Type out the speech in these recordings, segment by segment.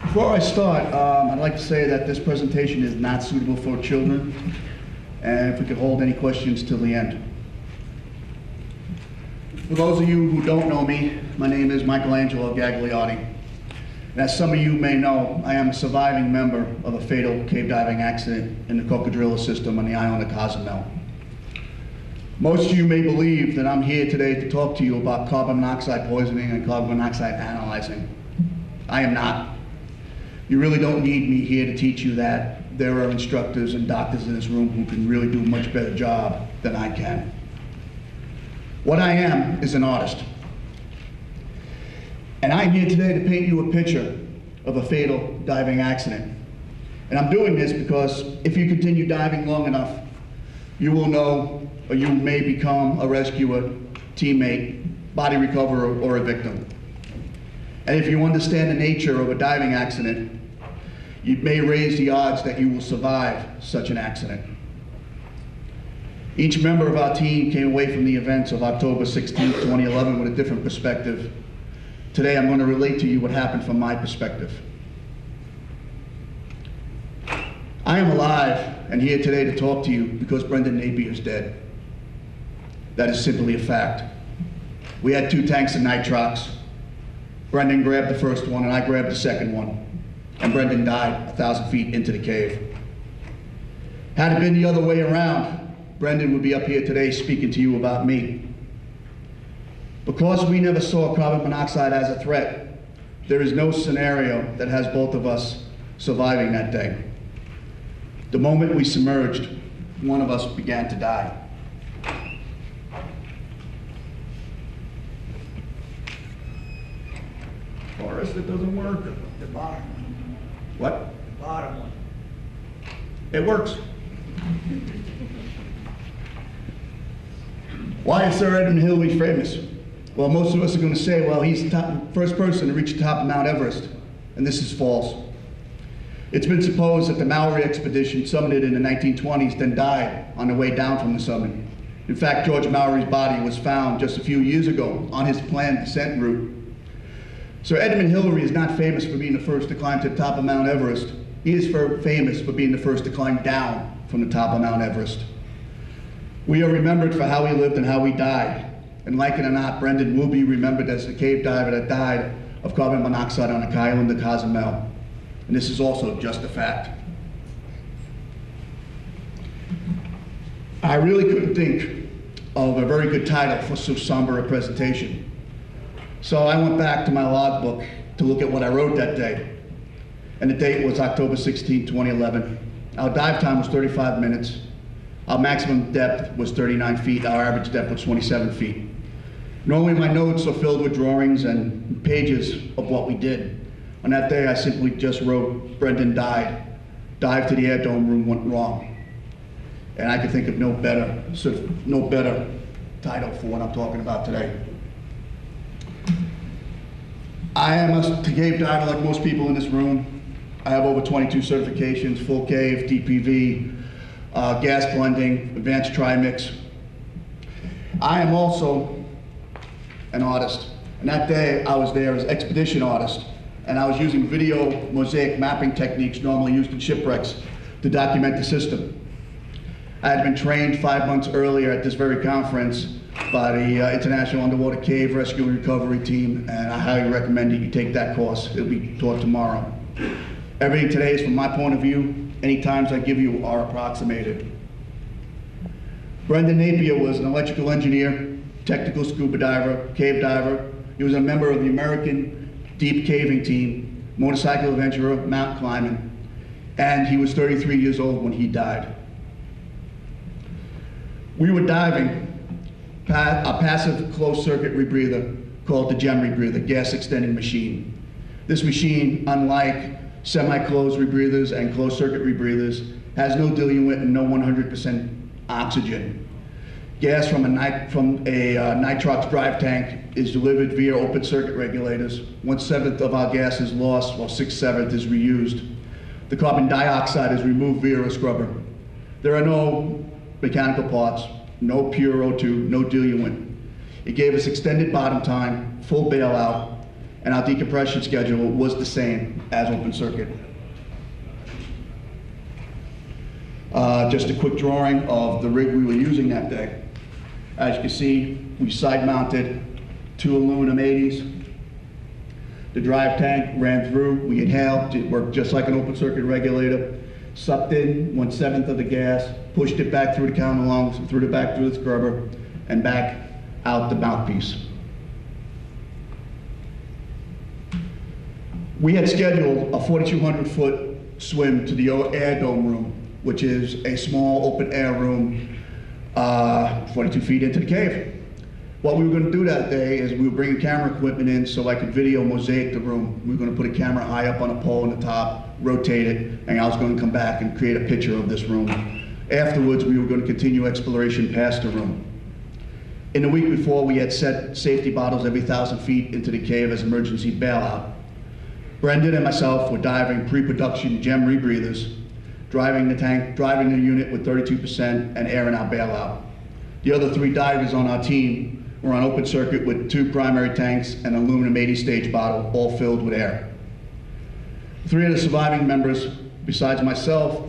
Before I start, I'd like to say that this presentation is not suitable for children, and if we could hold any questions till the end. For those of you who don't know me, my name is Angelo gagliardi. And as some of you may know, I am a surviving member of a fatal cave diving accident in the Cocodrilo system on the island of Cozumel. Most of you may believe that I'm here today to talk to you about carbon monoxide poisoning and carbon monoxide analyzing. I am not. You really don't need me here to teach you that. There are instructors and doctors in this room who can really do a much better job than I can. What I am is an artist. And I'm here today to paint you a picture of a fatal diving accident. And I'm doing this because if you continue diving long enough, you will know, or you may become a rescuer, teammate, body recoverer, or a victim. And if you understand the nature of a diving accident, you may raise the odds that you will survive such an accident. Each member of our team came away from the events of October 16, 2011 with a different perspective. Today I'm going to relate to you what happened from my perspective. I am alive and here today to talk to you because Brendan Napier is dead. That is simply a fact. We had 2 tanks of nitrox. Brendan grabbed the first one and I grabbed the second one. And Brendan died 1,000 feet into the cave. Had it been the other way around, Brendan would be up here today speaking to you about me. Because we never saw carbon monoxide as a threat, there is no scenario that has both of us surviving that day. The moment we submerged, one of us began to die. Forrest, it doesn't work. The bottom one. What? The bottom one. It works. Why is Sir Edmund Hillary famous? Well, most of us are going to say, well, he's the first person to reach the top of Mount Everest, and this is false. It's been supposed that the Maori expedition summited in the 1920s, then died on the way down from the summit. In fact, George Maori's body was found just a few years ago on his planned descent route. Sir Edmund Hillary is not famous for being the first to climb to the top of Mount Everest. He is famous for being the first to climb down from the top of Mount Everest. We are remembered for how we lived and how we died. And like it or not, Brendan will be remembered as the cave diver that died of carbon monoxide on the island of Cozumel. And this is also just a fact. I really couldn't think of a very good title for so somber a presentation. So I went back to my logbook to look at what I wrote that day. And the date was October 16, 2011. Our dive time was 35 minutes. Our maximum depth was 39 feet. Our average depth was 27 feet. Normally my notes are filled with drawings and pages of what we did. On that day, I simply just wrote, Brendan died. Dive to the air dome room went wrong. And I could think of no better title for what I'm talking about today. I am a cave diver like most people in this room. I have over 22 certifications, full cave, DPV, gas blending, advanced trimix. I am also an artist. And that day I was there as expedition artist. And I was using video mosaic mapping techniques normally used in shipwrecks to document the system. I had been trained 5 months earlier at this very conference by the International Underwater Cave Rescue and Recovery Team, and I highly recommend that you take that course. It'll be taught tomorrow. Everything today is from my point of view. Any times I give you are approximated. Brendan Napier was an electrical engineer, technical scuba diver, cave diver. He was a member of the American Deep Caving Team, motorcycle adventurer, mountain climbing, and he was 33 years old when he died. We were diving a passive closed-circuit rebreather called the GEM rebreather, gas extending machine. This machine, unlike semi-closed rebreathers and closed-circuit rebreathers, has no diluent and no 100% oxygen. Gas from a nitrox drive tank is delivered via open circuit regulators. 1/7 of our gas is lost, while 6/7 is reused. The carbon dioxide is removed via a scrubber. There are no mechanical parts, no pure O2, no diluent. It gave us extended bottom time, full bailout, and our decompression schedule was the same as open circuit. Just a quick drawing of the rig we were using that day. As you can see, we side mounted 2 aluminum 80s. The drive tank ran through, we inhaled, it worked just like an open circuit regulator, sucked in 1/7 of the gas, pushed it back through the counter lungs, through the scrubber, and back out the mouthpiece. We had scheduled a 4,200-foot swim to the air dome room, which is a small open air room 42 feet into the cave. What we were going to do that day is we were bringing camera equipment in so I could video mosaic the room. We were going to put a camera high up on a pole on the top, rotate it, and I was going to come back and create a picture of this room. Afterwards, we were going to continue exploration past the room. In the week before, we had set safety bottles every 1,000 feet into the cave as emergency bailout. Brendan and myself were diving pre-production GEM rebreathers, driving the unit with 32% and airing out bailout. The other 3 divers on our team were on open circuit with 2 primary tanks and an aluminum 80 stage bottle, all filled with air. 3 of the surviving members, besides myself,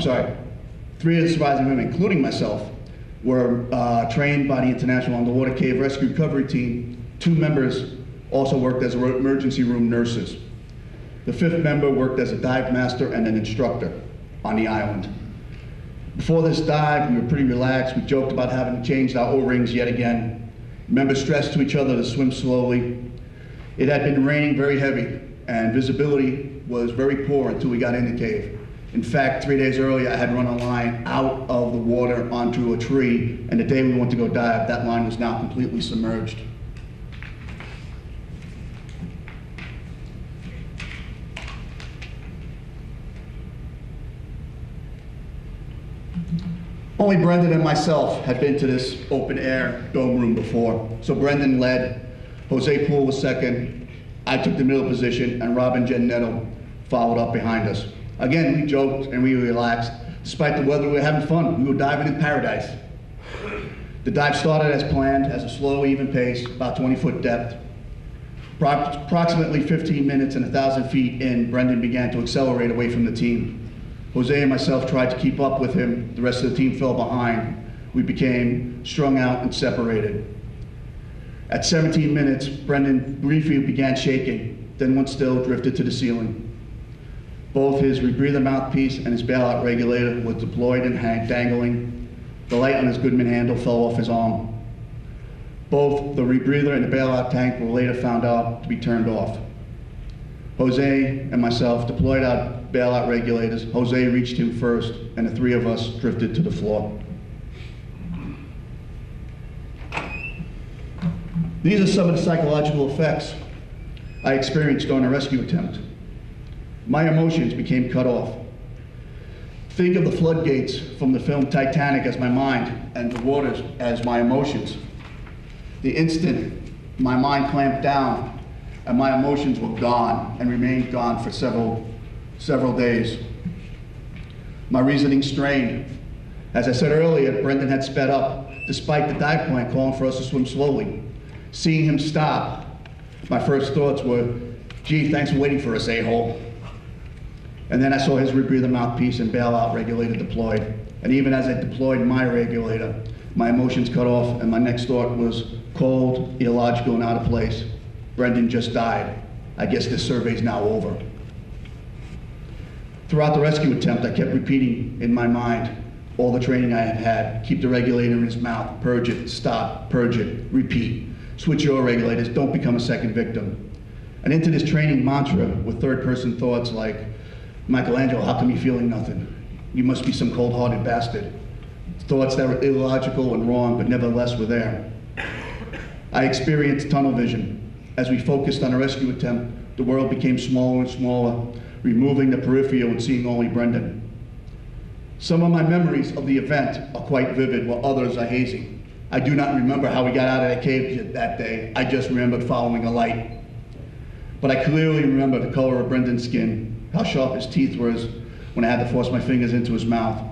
3 of the surviving women, including myself, were trained by the International Underwater Cave Rescue Recovery Team. 2 members also worked as emergency room nurses. The 5th member worked as a dive master and an instructor on the island. Before this dive, we were pretty relaxed. We joked about having to change our O-rings yet again. Members stressed to each other to swim slowly. It had been raining very heavy, and visibility was very poor until we got in the cave. In fact, 3 days earlier, I had run a line out of the water onto a tree, and the day we went to go dive, that line was now completely submerged. Only Brendan and myself had been to this open air dome room before. So Brendan led, Jose Poole was second, I took the middle position, and Robin Gennetto followed up behind us. Again, we joked and we relaxed. Despite the weather, we were having fun. We were diving in paradise. The dive started as planned, as a slow, even pace, about 20-foot depth. Approximately 15 minutes and 1,000 feet in, Brendan began to accelerate away from the team. Jose and myself tried to keep up with him. The rest of the team fell behind. We became strung out and separated. At 17 minutes, Brendan briefly began shaking, then went still, drifted to the ceiling. Both his rebreather mouthpiece and his bailout regulator were deployed and dangling. The light on his Goodman handle fell off his arm. Both the rebreather and the bailout tank were later found out to be turned off. Jose and myself deployed our bailout regulators. Jose reached him first, and the 3 of us drifted to the floor. These are some of the psychological effects I experienced during a rescue attempt. My emotions became cut off. Think of the floodgates from the film Titanic as my mind, and the waters as my emotions. The instant my mind clamped down, and my emotions were gone and remained gone for several days. My reasoning strained. As I said earlier, Brendan had sped up, despite the dive plan calling for us to swim slowly. Seeing him stop, my first thoughts were, gee, thanks for waiting for us, a-hole. And then I saw his rebreather mouthpiece and bailout regulator deployed. And even as I deployed my regulator, my emotions cut off, and my next thought was cold, illogical, and out of place. Brendan just died. I guess this survey's now over. Throughout the rescue attempt, I kept repeating in my mind all the training I had had. Keep the regulator in his mouth, purge it, stop, purge it, repeat. Switch your regulators, don't become a second victim. And into this training mantra with third-person thoughts like, Michelangelo, how come you feeling nothing? You must be some cold-hearted bastard. Thoughts that were illogical and wrong, but nevertheless were there. I experienced tunnel vision. As we focused on a rescue attempt, the world became smaller and smaller, removing the peripheral and seeing only Brendan. Some of my memories of the event are quite vivid, while others are hazy. I do not remember how we got out of the cave that day. I just remembered following a light. But I clearly remember the color of Brendan's skin, how sharp his teeth were when I had to force my fingers into his mouth.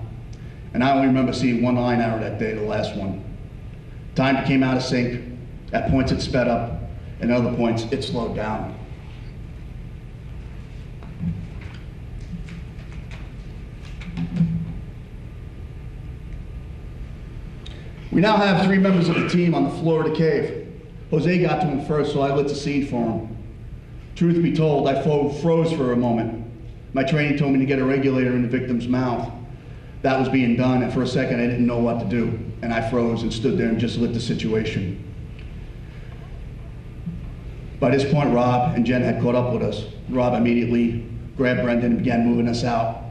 And I only remember seeing one line arrow that day, the last one. Time came out of sync. At points it sped up. and at other points, it slowed down. We now have 3 members of the team on the floor of the cave. Jose got to him first, so I lit the scene for him. Truth be told, I froze for a moment. My training told me to get a regulator in the victim's mouth. That was being done, and for a second I didn't know what to do, and I froze and stood there and just lit the situation. By this point, Rob and Jen had caught up with us. Rob immediately grabbed Brendan and began moving us out.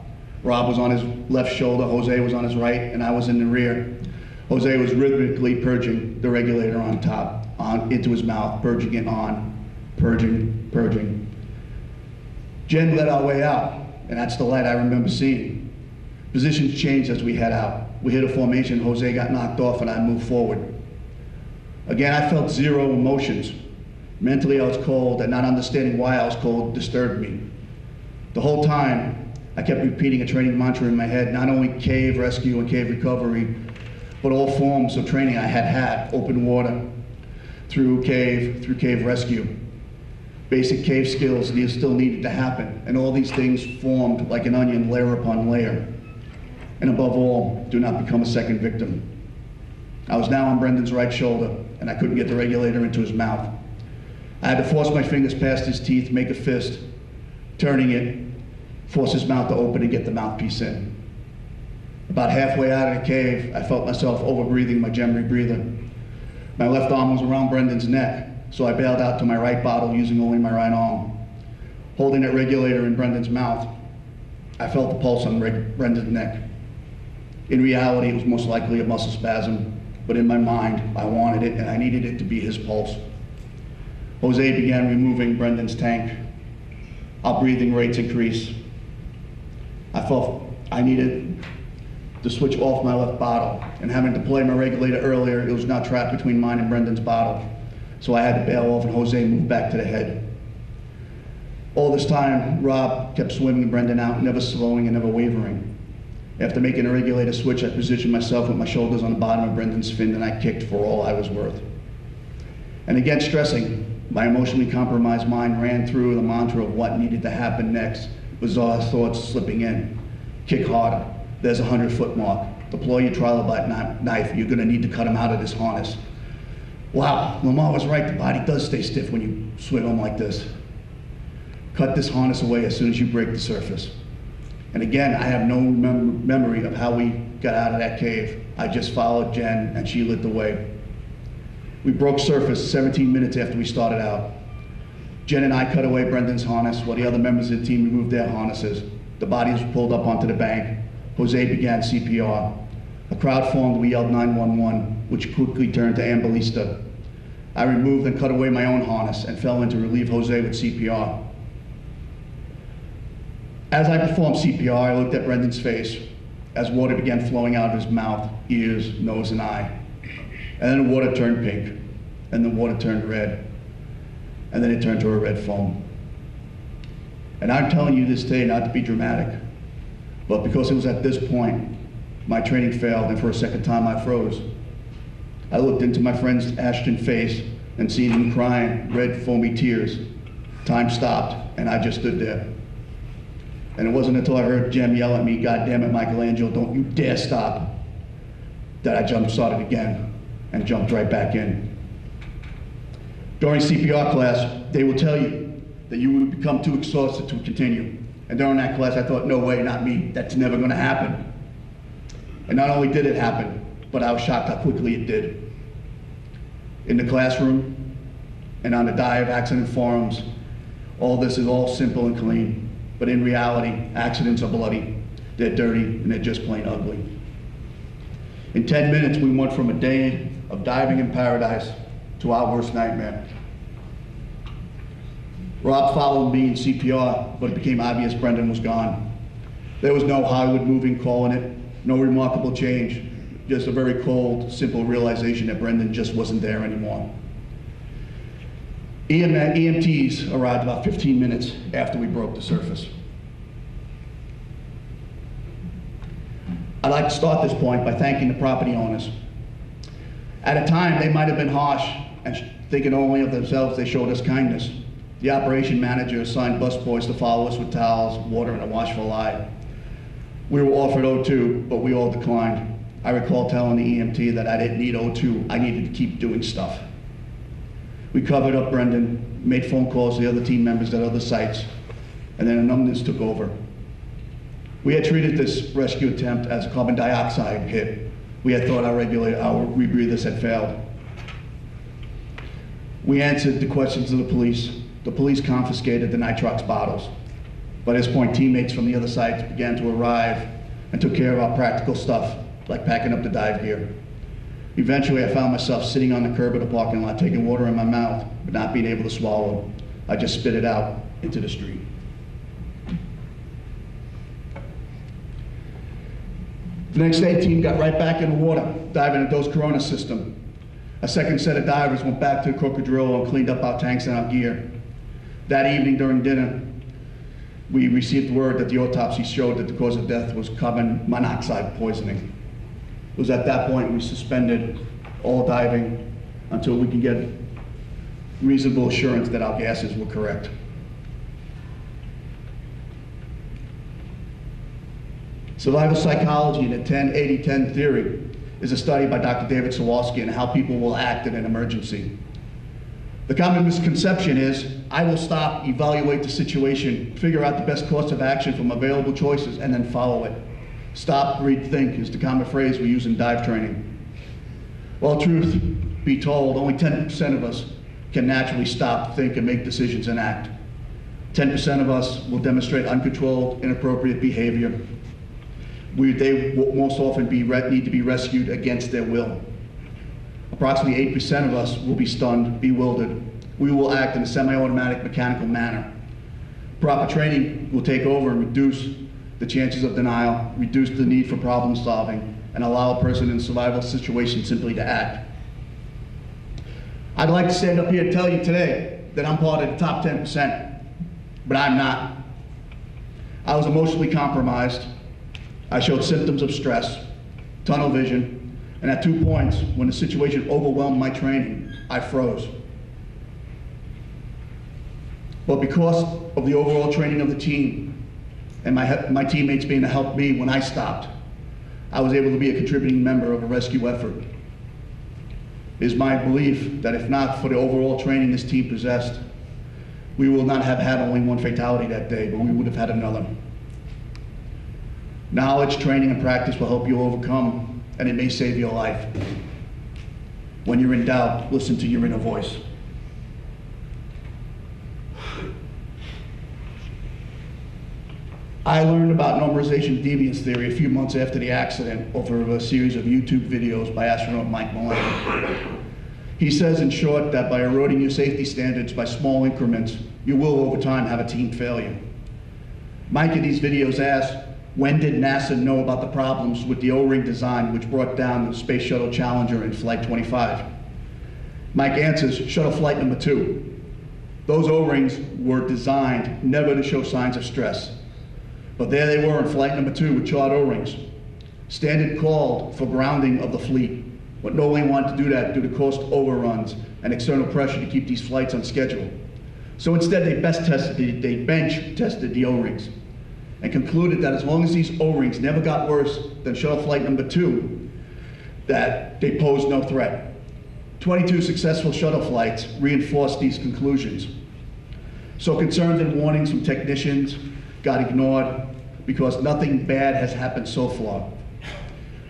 Rob was on his left shoulder, Jose was on his right, and I was in the rear. Jose was rhythmically purging the regulator on top, into his mouth, purging it on, purging, purging. Jen led our way out, and that's the light I remember seeing. Positions changed as we head out. We hit a formation, Jose got knocked off, and I moved forward. Again, I felt zero emotions. Mentally, I was cold, and not understanding why I was cold disturbed me. The whole time, I kept repeating a training mantra in my head, not only cave rescue and cave recovery, but all forms of training I had, open water, through cave rescue. Basic cave skills still needed to happen, and all these things formed like an onion, layer upon layer. And above all, do not become a second victim. I was now on Brendan's right shoulder, and I couldn't get the regulator into his mouth. I had to force my fingers past his teeth, make a fist, turning it, force his mouth to open and get the mouthpiece in. About halfway out of the cave, I felt myself over-breathing my gem rebreather. My left arm was around Brendan's neck, so I bailed out to my right bottle using only my right arm. Holding that regulator in Brendan's mouth, I felt the pulse on Brendan's neck. In reality, it was most likely a muscle spasm, but in my mind, I wanted it and I needed it to be his pulse. Jose began removing Brendan's tank. Our breathing rates increased. I felt I needed to switch off my left bottle, and having deployed my regulator earlier, it was now trapped between mine and Brendan's bottle. So I had to bail off and Jose moved back to the head. All this time, Rob kept swimming Brendan out, never slowing and never wavering. After making a regulator switch, I positioned myself with my shoulders on the bottom of Brendan's fin, and I kicked for all I was worth. And again, stressing, my emotionally compromised mind ran through the mantra of what needed to happen next, bizarre thoughts slipping in. Kick harder. There's a 100-foot mark. Deploy your trilobite knife. You're gonna need to cut him out of this harness. Wow, Lamar was right. The body does stay stiff when you swim him like this. Cut this harness away as soon as you break the surface. And again, I have no memory of how we got out of that cave. I just followed Jen and she lit the way. We broke surface 17 minutes after we started out. Jen and I cut away Brendan's harness while the other members of the team removed their harnesses. The bodies were pulled up onto the bank. Jose began CPR. A crowd formed, we yelled 911, which quickly turned to Ambalista. I removed and cut away my own harness and fell in to relieve Jose with CPR. As I performed CPR, I looked at Brendan's face as water began flowing out of his mouth, ears, nose, and eye. And then the water turned pink, and the water turned red, and then it turned to a red foam. And I'm telling you this today not to be dramatic, but because it was at this point, my training failed, and for a second time I froze. I looked into my friend's ashen face and seen him crying, red foamy tears. Time stopped, and I just stood there. And it wasn't until I heard Jem yell at me, "God damn it, Michelangelo, don't you dare stop," that I jump-started again and jumped right back in. During CPR class, they will tell you that you will become too exhausted to continue. And during that class, I thought, no way, not me, that's never gonna happen. And not only did it happen, but I was shocked how quickly it did. In the classroom and on the dive accident forums, all this is all simple and clean. But in reality, accidents are bloody, they're dirty, and they're just plain ugly. In 10 minutes, we went from a day of diving in paradise to our worst nightmare. Rob followed me in CPR, but it became obvious Brendan was gone. There was no Hollywood movie calling it, no remarkable change, just a very cold, simple realization that Brendan just wasn't there anymore. EMTs arrived about 15 minutes after we broke the surface. I'd like to start this point by thanking the property owners. At a time, they might have been harsh and Thinking only of themselves, they showed us kindness. The operation manager assigned busboys to follow us with towels, water, and a watchful eye. We were offered O2, but we all declined. I recall telling the EMT that I didn't need O2, I needed to keep doing stuff. We covered up Brendan, made phone calls to the other team members at other sites, and then a numbness took over. We had treated this rescue attempt as a carbon dioxide hit. We had thought our rebreathers had failed. We answered the questions of the police. The police confiscated the nitrox bottles. By this point, teammates from the other sites began to arrive and took care of our practical stuff, like packing up the dive gear. Eventually, I found myself sitting on the curb of the parking lot, taking water in my mouth, but not being able to swallow. I just spit it out into the street. The next day, the team got right back in the water, diving at Dos Corona system. A second set of divers went back to the Crocodrillo and cleaned up our tanks and our gear. That evening during dinner, we received word that the autopsy showed that the cause of death was carbon monoxide poisoning. It was at that point we suspended all diving until we could get reasonable assurance that our gases were correct. Survival psychology and the 10-80-10 theory is a study by Dr. David Sawalski on how people will act in an emergency. The common misconception is, I will stop, evaluate the situation, figure out the best course of action from available choices, and then follow it. Stop, read, think is the common phrase we use in dive training. Well, truth be told, only 10% of us can naturally stop, think, and make decisions and act. 10% of us will demonstrate uncontrolled, inappropriate behavior. They will most often need to be rescued against their will. Approximately 8% of us will be stunned, bewildered. We will act in a semi-automatic mechanical manner. Proper training will take over and reduce the chances of denial, reduce the need for problem solving, and allow a person in a survival situation simply to act. I'd like to stand up here and tell you today that I'm part of the top 10%, but I'm not. I was emotionally compromised. I showed symptoms of stress, tunnel vision, and at 2 points, when the situation overwhelmed my training, I froze. But because of the overall training of the team and my teammates being to help me when I stopped, I was able to be a contributing member of a rescue effort. It is my belief that if not for the overall training this team possessed, we will not have had only one fatality that day, but we would have had another. Knowledge, training, and practice will help you overcome, and it may save your life. When you're in doubt, listen to your inner voice. I learned about normalization deviance theory a few months after the accident over a series of YouTube videos by astronaut Mike Mullane. He says, in short, that by eroding your safety standards by small increments, you will over time have a team failure. Mike in these videos asks, when did NASA know about the problems with the O-ring design which brought down the Space Shuttle Challenger in Flight 25? Mike answers, Shuttle Flight number 2. Those O-rings were designed never to show signs of stress. But there they were in Flight number 2 with charred O-rings. Standard called for grounding of the fleet, but no one wanted to do that due to cost overruns and external pressure to keep these flights on schedule. So instead they bench tested the O-rings and concluded that as long as these O-rings never got worse than Shuttle Flight number 2, that they posed no threat. 22 successful shuttle flights reinforced these conclusions. So concerns and warnings from technicians got ignored because nothing bad has happened so far.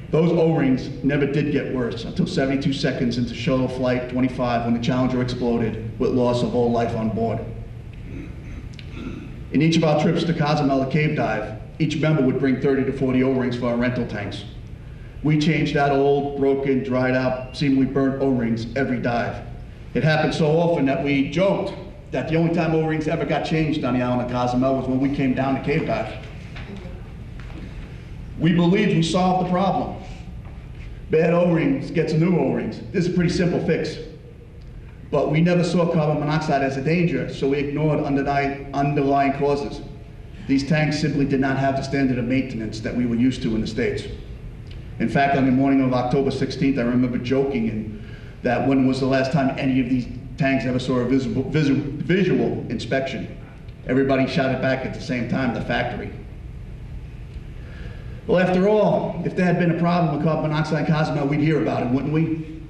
Those O-rings never did get worse until 72 seconds into Shuttle Flight 25 when the Challenger exploded with loss of all life on board. In each of our trips to Cozumel, the cave dive, each member would bring 30 to 40 O-rings for our rental tanks. We changed out old, broken, dried out, seemingly burnt O-rings every dive. It happened so often that we joked that the only time O-rings ever got changed on the island of Cozumel was when we came down to cave dive. We believed we solved the problem. Bad O-rings gets new O-rings. This is a pretty simple fix. But we never saw carbon monoxide as a danger, so we ignored underlying causes. These tanks simply did not have the standard of maintenance that we were used to in the States. In fact, on the morning of October 16th, I remember joking that when was the last time any of these tanks ever saw a visual inspection. Everybody shouted back at the same time, the factory. Well, after all, if there had been a problem with carbon monoxide and Cozumel, we'd hear about it, wouldn't we?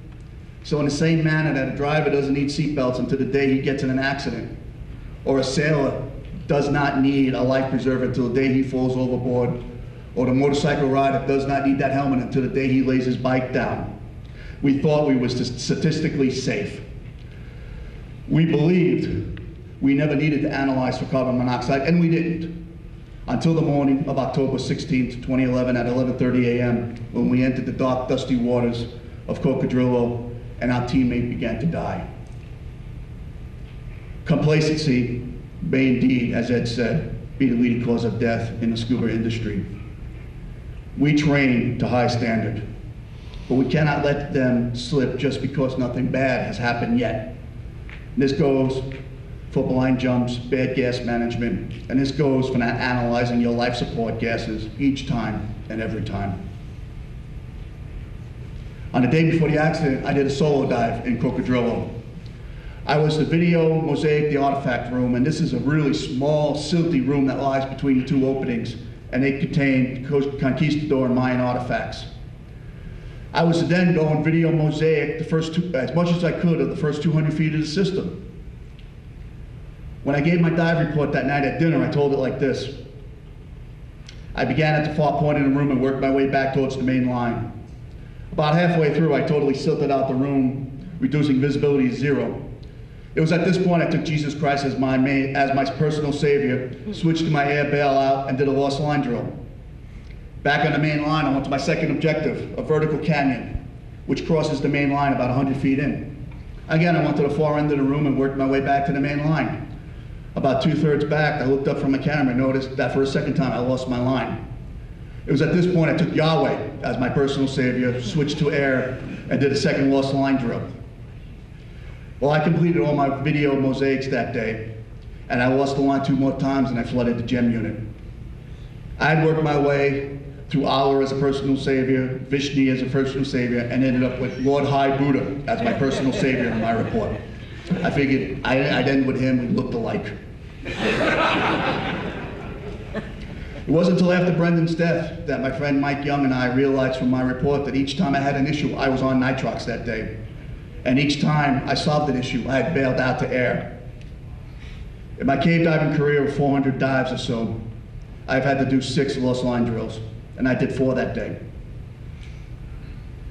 So in the same manner that a driver doesn't need seatbelts until the day he gets in an accident, or a sailor does not need a life preserver until the day he falls overboard, or the motorcycle rider does not need that helmet until the day he lays his bike down, we thought we were statistically safe. We believed we never needed to analyze for carbon monoxide, and we didn't, until the morning of October 16th, 2011 at 11:30 a.m. when we entered the dark, dusty waters of Cocodrillo and our teammate began to die. Complacency may indeed, as Ed said, be the leading cause of death in the scuba industry. We train to high standard, but we cannot let them slip just because nothing bad has happened yet. And this goes for blind jumps, bad gas management, and this goes for not analyzing your life support gases each time and every time. On the day before the accident, I did a solo dive in Cocodrillo. I was the video mosaic, the artifact room, and this is a really small, silty room that lies between the two openings, and they contain conquistador and Mayan artifacts. I was to then go and video mosaic as much as I could of the first 200 feet of the system. When I gave my dive report that night at dinner, I told it like this. I began at the far point of the room and worked my way back towards the main line. About halfway through, I totally silted out the room, reducing visibility to zero. It was at this point I took Jesus Christ as my personal savior, switched to my air bailout, and did a lost line drill. Back on the main line, I went to my second objective, a vertical canyon, which crosses the main line about 100 feet in. Again, I went to the far end of the room and worked my way back to the main line. About 2/3 back, I looked up from my camera and noticed that for a second time I lost my line. It was at this point I took Yahweh as my personal savior, switched to air, and did a second lost line drill. Well, I completed all my video mosaics that day, and I lost the line 2 more times and I flooded the gem unit. I had worked my way through Allah as a personal savior, Vishnu as a personal savior, and ended up with Lord High Buddha as my personal savior in my report. I figured I'd end with him, we looked alike. It wasn't until after Brendan's death that my friend Mike Young and I realized from my report that each time I had an issue, I was on nitrox that day. And each time I solved an issue, I had bailed out to air. In my cave diving career of 400 dives or so, I've had to do 6 lost line drills, and I did 4 that day.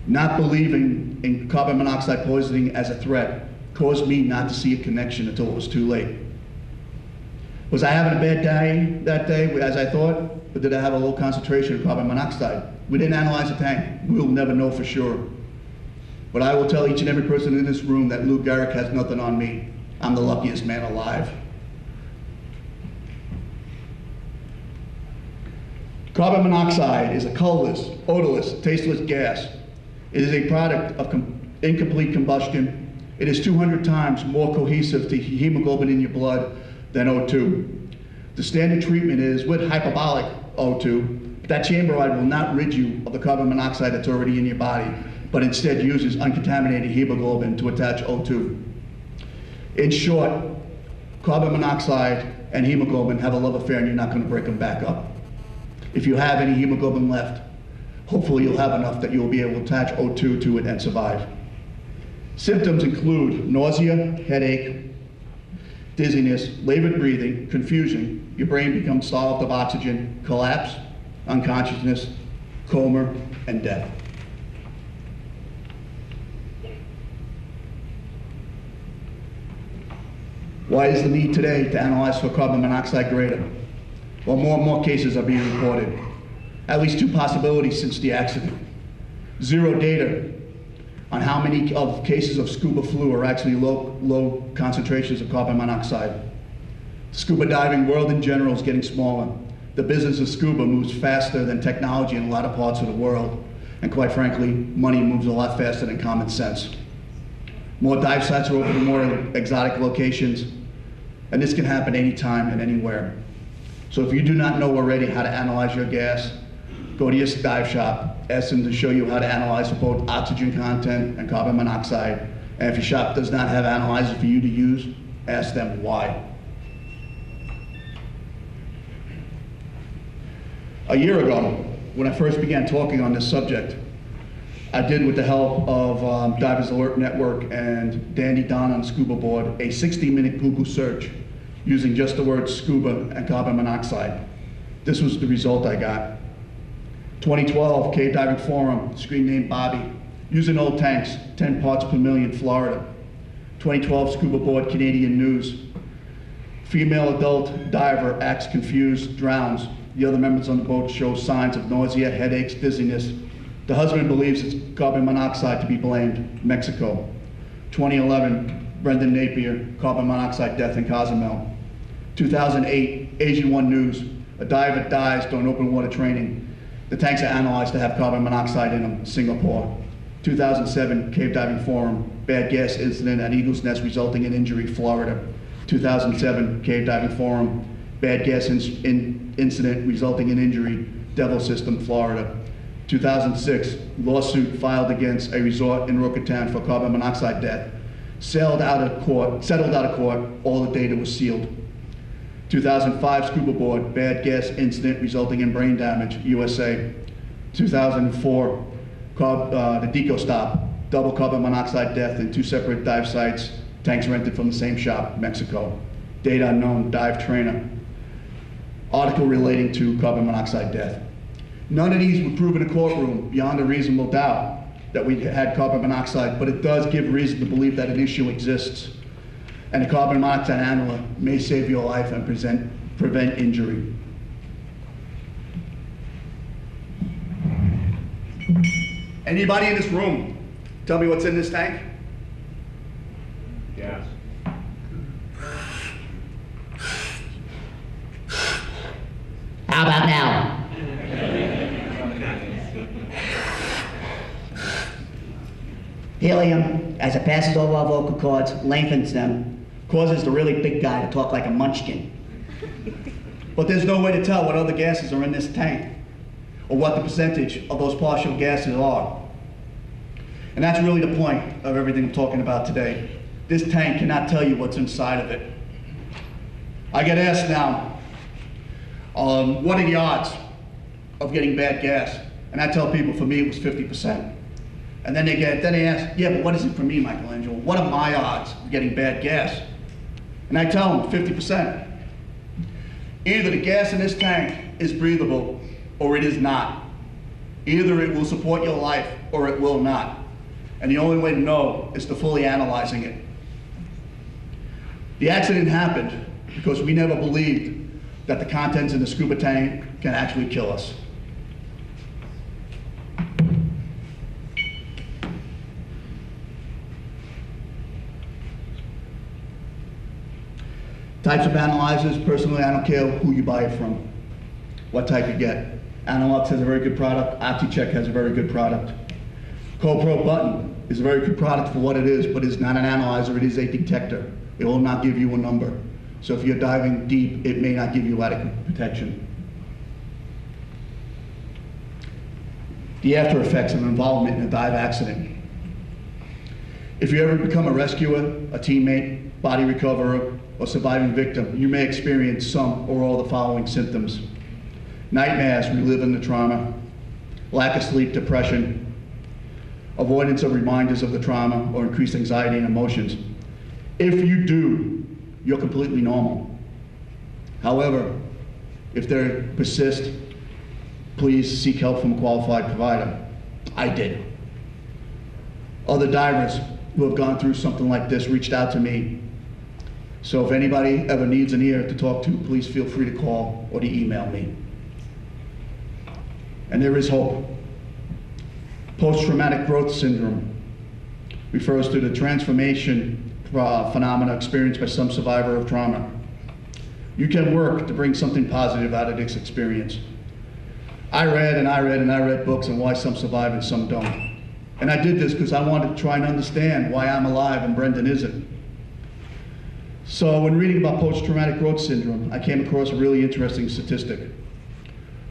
Not believing in carbon monoxide poisoning as a threat caused me not to see a connection until it was too late. Was I having a bad day that day, as I thought, or did I have a low concentration of carbon monoxide? We didn't analyze the tank. We'll never know for sure. But I will tell each and every person in this room that Lou Gehrig has nothing on me. I'm the luckiest man alive. Carbon monoxide is a colorless, odorless, tasteless gas. It is a product of incomplete combustion. It is 200 times more cohesive to hemoglobin in your blood than O2. The standard treatment is with hyperbolic O2. That chamber ride will not rid you of the carbon monoxide that's already in your body, but instead uses uncontaminated hemoglobin to attach O2. In short, carbon monoxide and hemoglobin have a love affair and you're not going to break them back up. If you have any hemoglobin left, hopefully you'll have enough that you'll be able to attach O2 to it and survive. Symptoms include nausea, headache, dizziness, labored breathing, confusion, your brain becomes starved of oxygen, collapse, unconsciousness, coma, and death. Why is the need today to analyze for carbon monoxide greater? Well, more and more cases are being reported. At least 2 possibilities since the accident. 0 data on how many of cases of scuba flu are actually low concentrations of carbon monoxide. Scuba diving world in general is getting smaller. The business of scuba moves faster than technology in a lot of parts of the world. And quite frankly, money moves a lot faster than common sense. More dive sites are open in more exotic locations, and this can happen anytime and anywhere. So if you do not know already how to analyze your gas, go to your dive shop, ask them to show you how to analyze for both oxygen content and carbon monoxide, And if your shop does not have analyzers for you to use, ask them why. A year ago, when I first began talking on this subject, I did, with the help of Divers Alert Network and Dandy Don on Scuba Board, a 60-minute Google search using just the words scuba and carbon monoxide. This was the result I got. 2012 Cave Diving Forum, screen name Bobby, using old tanks, 10 parts per million, Florida. 2012 Scuba Board Canadian News, female adult diver acts confused, drowns. The other members on the boat show signs of nausea, headaches, dizziness. The husband believes it's carbon monoxide to be blamed, Mexico. 2011, Brendan Napier, carbon monoxide death in Cozumel. 2008, Asian One News, a diver dies during open water training. The tanks are analyzed to have carbon monoxide in them, Singapore. 2007, Cave Diving Forum, bad gas incident at Eagle's Nest resulting in injury, Florida. 2007, Cave Diving Forum, bad gas incident resulting in injury, Devil System, Florida. 2006, lawsuit filed against a resort in Rocketown for carbon monoxide death. Settled out of court, all the data was sealed. 2005 Scuba Board, bad gas incident resulting in brain damage, USA. 2004, the Deco Stop, double carbon monoxide death in 2 separate dive sites, tanks rented from the same shop, Mexico. Data unknown, dive trainer. Article relating to carbon monoxide death. None of these were proven in a courtroom beyond a reasonable doubt that we had carbon monoxide, but it does give reason to believe that an issue exists. And a carbon monoxide handler may save your life and prevent injury. Anybody in this room, tell me what's in this tank? Gas. How about now? Helium, as it passes over our vocal cords, lengthens them, causes the really big guy to talk like a munchkin. But there's no way to tell what other gases are in this tank, or what the percentage of those partial gases are. And that's really the point of everything I'm talking about today. This tank cannot tell you what's inside of it. I get asked now, what are the odds of getting bad gas? And I tell people, for me, it was 50%. And then they ask, yeah, but what is it for me, Michelangelo? What are my odds of getting bad gas? And I tell them, 50%. Either the gas in this tank is breathable, or it is not. Either it will support your life, or it will not. And the only way to know is to fully analyzing it. The accident happened because we never believed that the contents in the scuba tank can actually kill us. Types of analyzers, personally, I don't care who you buy it from, what type you get. Analux has a very good product, OptiCheck has a very good product. CoPro Button is a very good product for what it is, but it's not an analyzer, it is a detector. It will not give you a number. So if you're diving deep, it may not give you adequate protection. The after effects of involvement in a dive accident. If you ever become a rescuer, a teammate, body recoverer, or surviving victim, you may experience some or all the following symptoms. Nightmares, reliving the trauma, lack of sleep, depression, avoidance of reminders of the trauma, or increased anxiety and emotions. If you do, you're completely normal. However, if they persist, please seek help from a qualified provider. I did. Other divers who have gone through something like this reached out to me. So if anybody ever needs an ear to talk to, please feel free to call or to email me. And there is hope. Post-traumatic growth syndrome refers to the transformation phenomena experienced by some survivor of trauma. You can work to bring something positive out of this experience. I read books on why some survive and some don't. And I did this because I wanted to try and understand why I'm alive and Brendan isn't. So when reading about post-traumatic growth syndrome, I came across a really interesting statistic.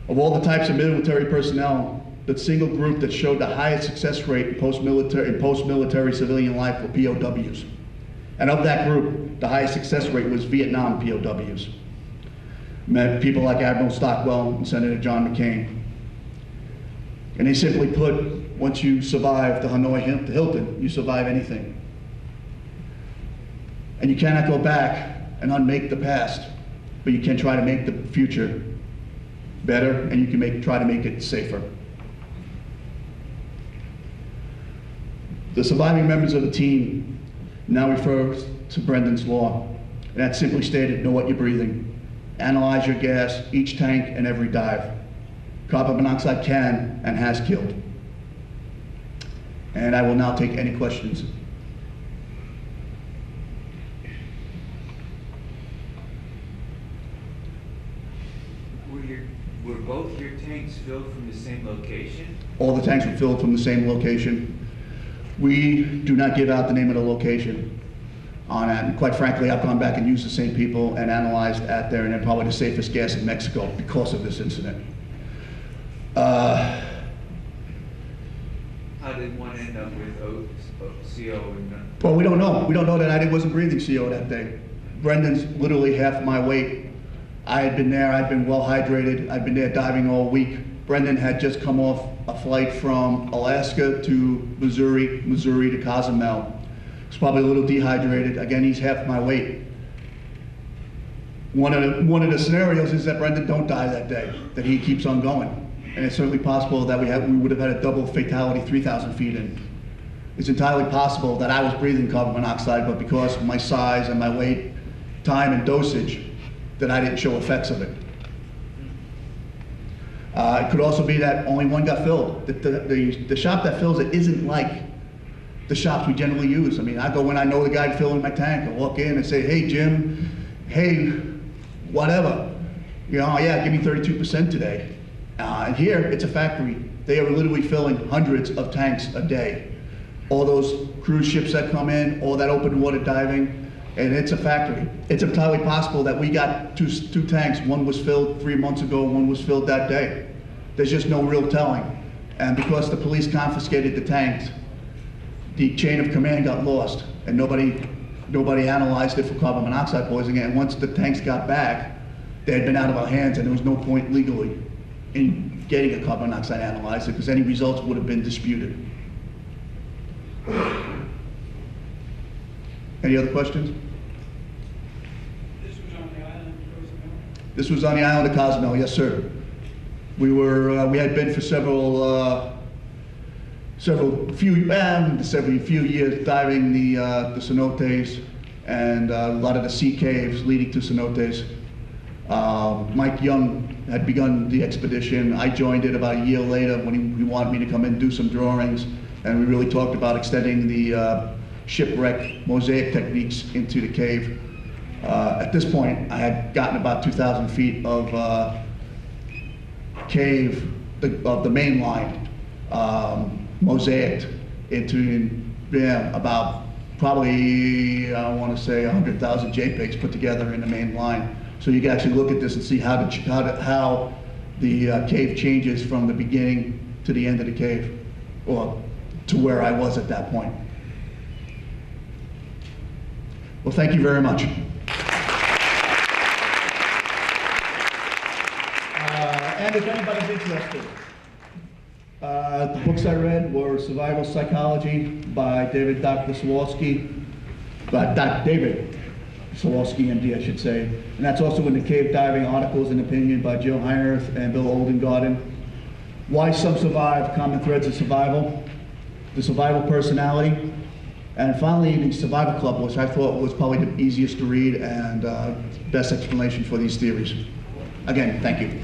Of all the types of military personnel the single group that showed the highest success rate in post-military civilian life were POWs. And of that group, the highest success rate was Vietnam POWs. Met people like Admiral Stockwell and Senator John McCain. And they simply put, once you survive the Hanoi Hilton, you survive anything. And you cannot go back and unmake the past, but you can try to make the future better, and you can try to make it safer. The surviving members of the team now refer to Brendan's law, and that's simply stated: know what you're breathing. Analyze your gas, each tank and every dive. Carbon monoxide can and has killed. And I will now take any questions. Were both your tanks filled from the same location? All the tanks were filled from the same location. We do not give out the name of the location on that. And quite frankly, I've gone back and used the same people and analyzed at there, and they're probably the safest gas in Mexico because of this incident. How did one end up with CO? Well, we don't know. We don't know that I wasn't breathing CO that day. Brendan's literally half my weight. I had been there, I'd been well hydrated, I'd been there diving all week. Brendan had just come off a flight from Alaska to Missouri to Cozumel. He's probably a little dehydrated. Again, he's half my weight. One of the scenarios is that Brendan don't die that day, that he keeps on going. And it's certainly possible that we would have had a double fatality 3,000 feet in. It's entirely possible that I was breathing carbon monoxide, but because of my size and my weight, time and dosage, that I didn't show effects of it. It could also be that only one got filled. The shop that fills it isn't like the shops we generally use. I mean, I go when I know the guy filling my tank. I walk in and say, hey, Jim, hey, whatever. You know, yeah, give me 32% today. And here, it's a factory. They are literally filling hundreds of tanks a day. All those cruise ships that come in, all that open water diving, and it's a factory. It's entirely possible that we got two tanks. One was filled 3 months ago, one was filled that day. There's just no real telling. And because the police confiscated the tanks, the chain of command got lost, and nobody analyzed it for carbon monoxide poisoning. And once the tanks got back, they had been out of our hands, and there was no point legally in getting a carbon monoxide analyzer because any results would have been disputed. Any other questions? This was on the island of Cozumel? This was on the island of Cozumel, yes, sir. We had been for few years diving the cenotes and a lot of the sea caves leading to cenotes. Mike Young had begun the expedition. I joined it about a year later when he wanted me to come in and do some drawings, and we really talked about extending the shipwreck mosaic techniques into the cave. At this point, I had gotten about 2,000 feet of cave, of the main line, mosaicked into about probably, I want to say 100,000 JPEGs put together in the main line. So you can actually look at this and see how the cave changes from the beginning to the end of the cave, or to where I was at that point. Well, thank you very much. And if anybody's interested, the books I read were Survival Psychology by David Sawalski, David Sawalski, MD, I should say. And that's also in the Cave Diving Articles and Opinion by Jill Heinerth and Bill Oldengarden. Why Some Survive, Common Threads of Survival, The Survival Personality, and finally the Survival Club, which I thought was probably the easiest to read and best explanation for these theories. Again, thank you.